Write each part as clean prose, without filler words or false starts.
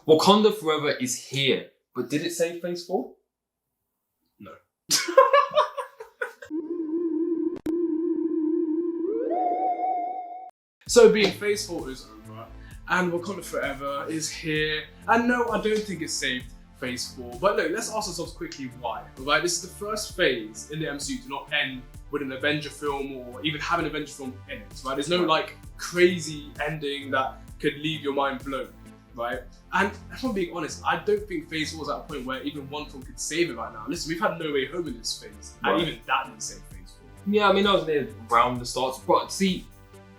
Wakanda Forever is here, but did it say Phase 4? No. So being Phase 4 is over, and Wakanda Forever is here, and no, I don't think it saved Phase 4. But look, let's ask ourselves quickly why. Right, this is the first phase in the MCU to not end with an Avenger film or even have an Avenger film in it. Right, there's no like crazy ending that could leave your mind blown. Right, and if I'm being honest, I don't think Phase 4 is at a point where even one film could save it right now. Listen, we've had No Way Home in this phase, and even that didn't save Phase 4. Yeah, I mean, I was there around the start, but see,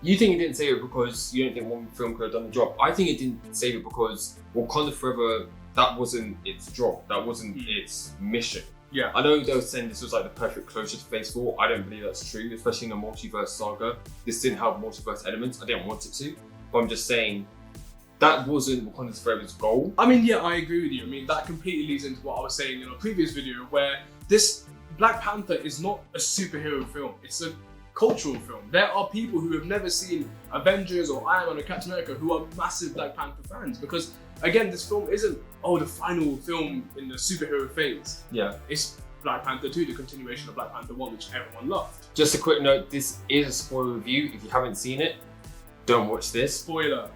you think it didn't save it because you don't think one film could have done the job. I think it didn't save it because Wakanda Forever, that wasn't its job, that wasn't its mission. Yeah. I know they were saying this was like the perfect closure to Phase 4. I don't believe that's true, especially in a multiverse saga. This didn't have multiverse elements. I didn't want it to, but I'm just saying that wasn't Wakanda Forever's goal. I mean, yeah, I agree with you. I mean, that completely leads into what I was saying in a previous video, where this Black Panther is not a superhero film. It's a cultural film. There are people who have never seen Avengers or Iron Man or Captain America who are massive Black Panther fans because, again, this film isn't, the final film in the superhero phase. Yeah. It's Black Panther 2, the continuation of Black Panther 1, which everyone loved. Just a quick note, this is a spoiler review. If you haven't seen it, don't watch this. Spoiler.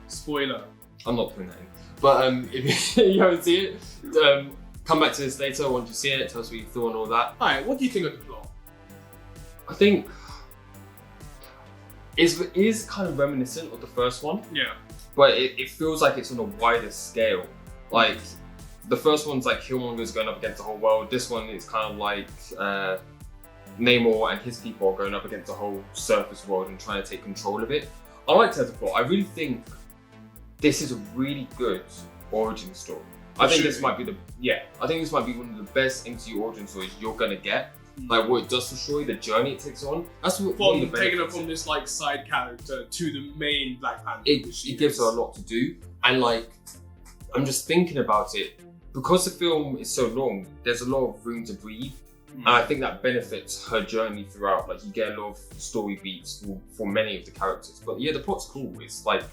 I'm not putting that in. But if you haven't seen it, come back to this later once you've seen it, tell us what you thought and all that. Alright, what do you think of the plot? I think it is kind of reminiscent of the first one. Yeah. But it feels like it's on a wider scale. Like, the first one's like Killmonger's going up against the whole world. This one is kind of like Namor and his people are going up against the whole surface world and trying to take control of it. I like the plot. I really think this is a really good origin story. I think this might be one of the best MCU origin stories you're gonna get. Like what it does for Shuri, the journey it takes on. That's what from taking her from this like side character to the main Black Panther. It gives her a lot to do, and like I'm just thinking about it because the film is so long. There's a lot of room to breathe, and I think that benefits her journey throughout. Like you get a lot of story beats for many of the characters. But yeah, the plot's cool. It's like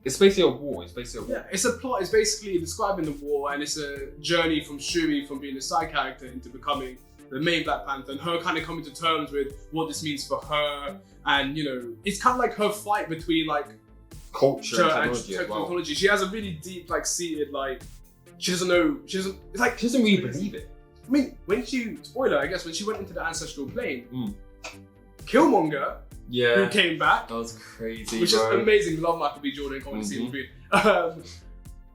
it's basically a war. Yeah, it's a plot. It's basically describing the war, and it's a journey from Shuri from being a side character into becoming the main Black Panther, and her kind of coming to terms with what this means for her. And you know, it's kind of like her fight between like culture and technology. She has a really deep, like seated, like she doesn't really believe it. I mean, when she went into the ancestral plane, Killmonger, who came back, that was crazy, which is amazing. Love Michael B. Jordan, comedy scene between.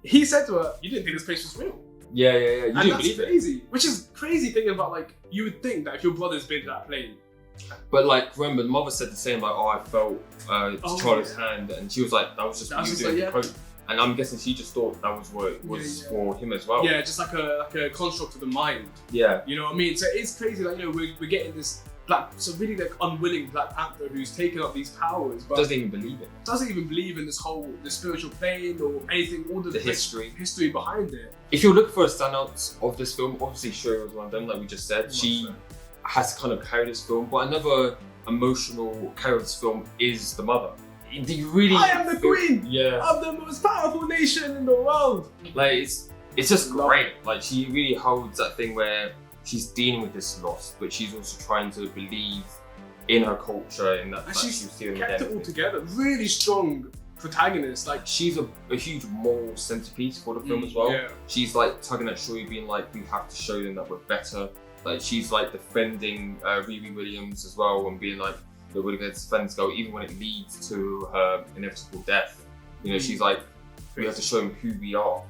He said to her, "You didn't think this place was real." Yeah. You and that's crazy. Which is crazy thinking about like you would think that if your brother's been to that plane. But like, remember, the mother said the same. Like, I felt Charlie's hand, and she was like, "That was just you doing the quote." And I'm guessing she just thought that was what it was for him as well. Yeah, just like a construct of the mind. Yeah. You know what I mean? So it's crazy. Like we're getting this really like unwilling Black Panther who's taken up these powers, but doesn't even believe it. Doesn't even believe in this whole the spiritual plane or anything. All the history behind it. If you're looking for a standouts of this film, obviously Shuri was one of them. Like we just said, she has to kind of carry this film. But another emotional character of this film is the mother. Do you really? I am the queen. Yeah. Of the most powerful nation in the world. Like it's just great. Like she really holds that thing where she's dealing with this loss, but she's also trying to believe in her culture and that she's kept it all together. Really strong protagonist. Like she's a huge moral centerpiece for the film as well. Yeah. She's like tugging at Shuri, being like, we have to show them that we're better. Like she's like defending Riri Williams as well and being like, we're going to defend this girl even when it leads to her inevitable death. You know, she's like, we have to show them who we are.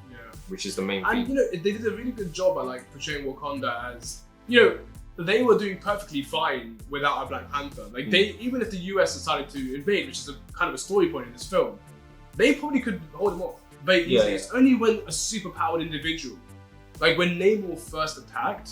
Which is the main thing. And you know, they did a really good job at like portraying Wakanda as, you know, they were doing perfectly fine without a Black Panther. Like even if the US decided to invade, which is a kind of a story point in this film, they probably could hold them off very easily. It's only when a superpowered individual, like when Namor first attacked,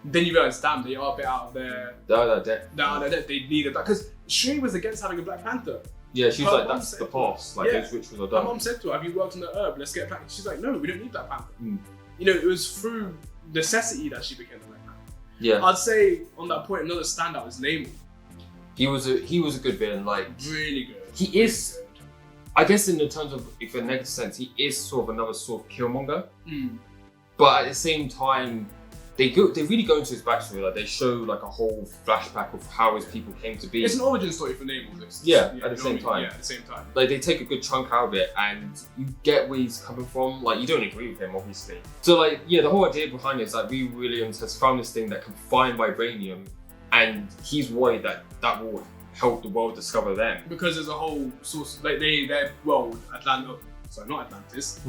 then you realize, damn, they are a bit out of their depth. They needed that because Shuri was against having a Black Panther. Yeah, she's like, that's the past. Like, those rituals are done. My mom said to her, have you worked on the herb? Let's get a Black Panther. She's like, no, we don't need Black Panther. You know, it was through necessity that she became the Black Panther. Yeah. I'd say, on that point, another standout is Namor. He was a good villain, like... Really good. He is... I guess in the terms of, if in a negative sense, he is sort of another sort of Killmonger. Mm. But at the same time, they really go into his backstory. Like, they show like a whole flashback of how his people came to be. It's an origin story for Namor. At the same time. Yeah, at the same time. Like, they take a good chunk out of it, and you get where he's coming from. Like, you don't agree with him, obviously. So, like, yeah, the whole idea behind it is that Riri Williams has found this thing that can find vibranium, and he's worried that that will help the world discover them. Because there's a whole source, like their world, not Atlantis.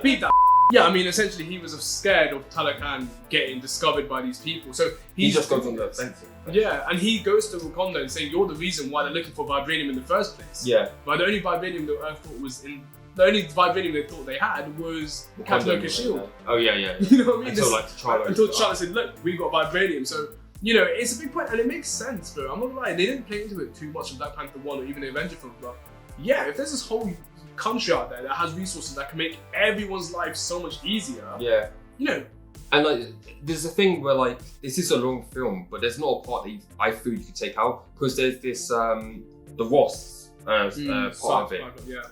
Beat that. Yeah, I mean, essentially, he was scared of Talokan getting discovered by these people, so he just goes on the offensive. Yeah, and he goes to Wakanda and saying, "You're the reason why they're looking for vibranium in the first place." Yeah. But the only vibranium the Earth thought was in. The only vibranium they thought they had was Captain America's shield. Oh yeah. You know what I mean? Until T'Challa said, "Look, we got vibranium." So you know, it's a big point, and it makes sense, bro. I'm not gonna lie, they didn't play into it too much in Black Panther 1 or even the Avenger films, but yeah, if there's this whole country out there that has resources that can make everyone's life so much easier. Yeah. You know. And like, there's a thing where like, this is a long film, but there's not a part that I feel you could take out, because there's this the Ross part of it,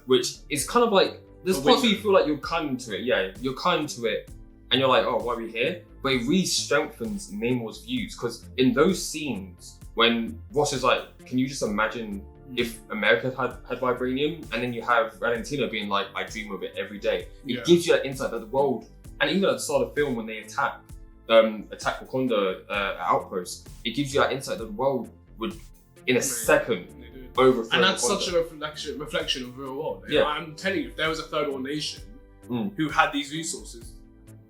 which is kind of like, there's parts where you feel like you're kind into it. Yeah, you're kind to it, and you're like, oh, why are we here? But it really strengthens Namor's views, because in those scenes when Ross is like, can you just imagine if America had vibranium, and then you have Valentino being like, I dream of it every day. It gives you that insight that the world, and even at the start of the film when they attack Wakanda outpost, it gives you that insight that the world would, in a second, overthrow. And that's Wakanda. Such a reflection of the real world. Yeah. I'm telling you, if there was a third world nation who had these resources,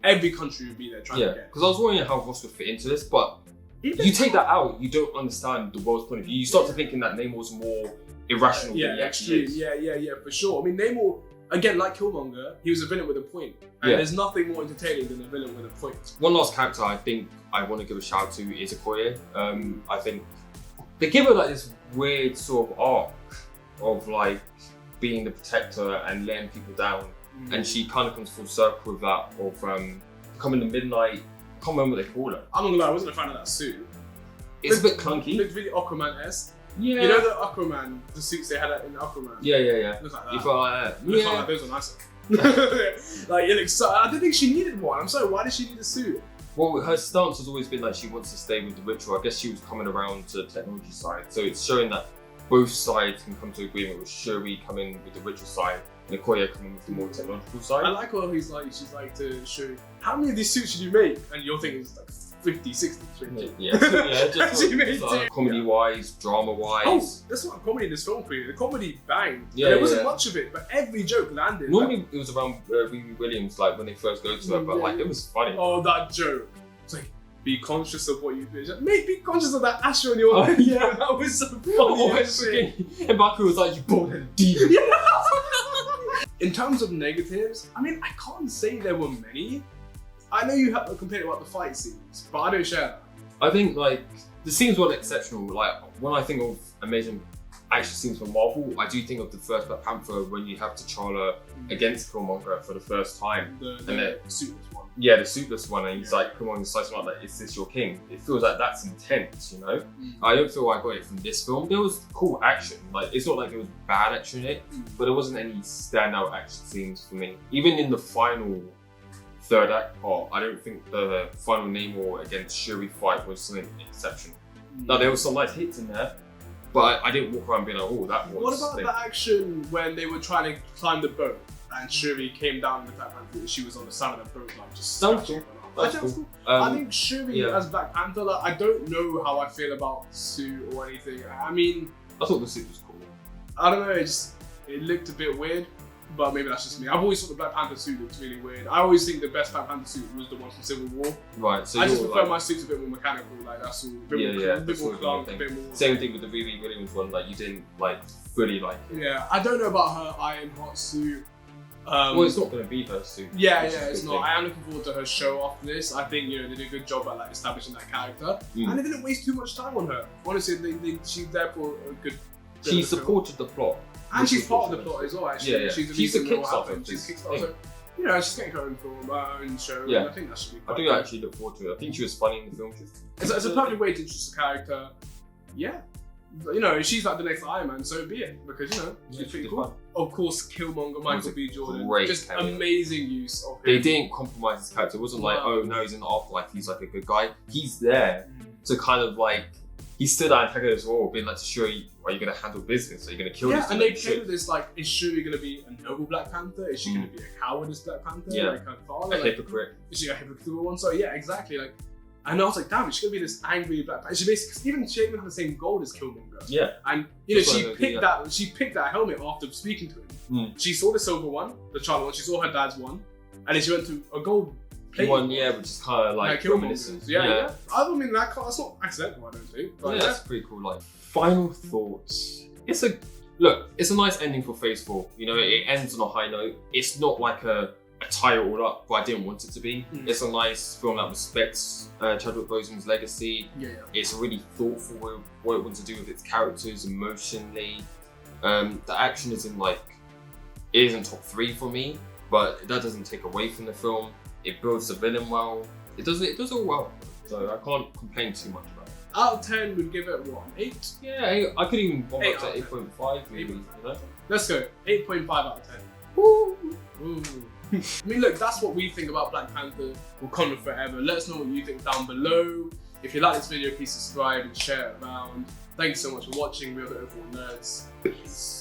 every country would be there trying to get. Because I was wondering how Ross would fit into this, but you take that out, you don't understand the world's point of view. You start to thinking that Namor's more irrational than he actually is. Yeah, for sure. I mean, Namor, again, like Killmonger, he was a villain with a point. And there's nothing more entertaining than a villain with a point. One last character I think I want to give a shout out to is Okoye. I think they give her like this weird sort of arc of like being the protector and letting people down. And she kind of comes full circle with that of becoming the midnight. I can't remember what they call her. I'm not gonna lie, I wasn't a fan of that suit. It's a bit clunky. It looked really Aquaman-esque. Yeah. You know the Aquaman, the suits they had in Aquaman? Yeah. Looks like that. You felt like that. Looks like those are nicer. Like, it looks so, I didn't think she needed one. I'm sorry, why did she need a suit? Well, her stance has always been like she wants to stay with the ritual. I guess she was coming around to the technology side. So it's showing that both sides can come to agreement, with Shuri coming with the ritual side and Okoye coming with the more technological side. I like how she's like to Shuri, how many of these suits should you make? And you're thinking it's like 50, 60, 50. Just comedy-wise, drama-wise. Oh, that's not a comedy in this film for you. The comedy banged. Yeah, there wasn't much of it, but every joke landed. Normally it was around Riri Williams, like when they first go to her, but like it was funny. Oh, that joke. It's like, be conscious of what you do. Like, mate, be conscious of that asher on your head. Yeah, that was so funny. And Baku was like, you born-headed demon. In terms of negatives, I mean, I can't say there were many. I know you have a complaint about the fight scenes, but I don't share that. I think like the scenes weren't exceptional. Like when I think of amazing action scenes from Marvel, I do think of the first Black Panther when you have T'Challa against Killmonger for the first time. The suitless one. Yeah, the suitless one, and he's like, Killmonger slicing like that. Is this your king? It feels like that's intense, you know. I don't feel I got it from this film. There was cool action. Like it's not like there was bad action in it, but there wasn't any standout action scenes for me. Even in the final third act part, I don't think the final Namor against Shuri fight was something exceptional. Now there was some nice hits in there, but I didn't walk around being like, oh, that was. What about the action when they were trying to climb the boat and Shuri came down with Black Panther and she was on the side of the boat, like just. That was cool. Cool. I think Shuri as Black Panther, like, I don't know how I feel about the suit or anything. I mean, I thought the suit was cool. I don't know, it looked a bit weird. But maybe that's just me. I've always thought the Black Panther suit looked really weird. I always think the best Black Panther suit was the one from Civil War. Right, so I just prefer my suits a bit more mechanical, like that's all. A bit more clunk, a bit more. Same thing with the Riri Williams one, like you didn't like fully like it. Yeah, I don't know about her Iron Heart suit. Well, it's not going to be her suit. Yeah, it's not. I am looking forward to her show after this. I think they did a good job at like establishing that character, and they didn't waste too much time on her. Honestly, she's there for a good. She supported the plot. And she's part of the plot as well, actually. Yeah. She's a Kickstarter. She's Kickstarter. So, she's getting her own film, her own show. Yeah. And I think that should be quite I do actually look forward to it. I think she was funny in the film. It's a perfect way to introduce a character. Yeah. you know, she's like the next Iron Man, so be it, because you know, Yeah, she's pretty she's cool. fun. Of course, Killmonger, Michael B. Jordan, great just cameo. amazing use of him. They didn't compromise his character. It wasn't like, No. oh, no, he's in the afterlife, he's like a good guy. He's there to kind of like, he stood out antagonist role, being like to show you, are you going to handle business? Are you going to kill Yeah, this? and they played with this like, is Shuri going to be a noble Black Panther? Is she going to be a cowardist Black Panther? Yeah. Like her father? A Like, hypocrite. is she a hypocritical one? So yeah, exactly. Like, and I was like, damn, she's going to be this angry Black Panther. She basically, she even had the same goal as Killmonger. Yeah. And you know, That's what I she picked that helmet after speaking to him. Mm. She saw the silver one, the Charlie one. She saw her dad's one, and then she went to a gold plate One, yeah, which is kind of like reminiscent. Yeah. I don't mean that's not accidental, I don't think. But Yeah, that's pretty cool. Like, final thoughts. It's a nice ending for Phase 4. You know, it ends on a high note. It's not like a tie it all up, but I didn't want it to be. It's a nice film that respects Chadwick Boseman's legacy. Yeah. It's really thoughtful with what it wants to do with its characters emotionally. The action is it isn't top 3 for me, but that doesn't take away from the film. It builds the villain well. It does all well. So I can't complain too much about it. Out of 10, we'd give it what, 8? Yeah, I could even bump Eight up to out of 8.5 maybe, you know? Let's go. 8.5 out of 10. Ooh. I mean, look, that's what we think about Black Panther Wakanda Forever. Let us know what you think down below. If you like this video, please subscribe and share it around. Thanks so much for watching. We are the Overall Nerds. Peace.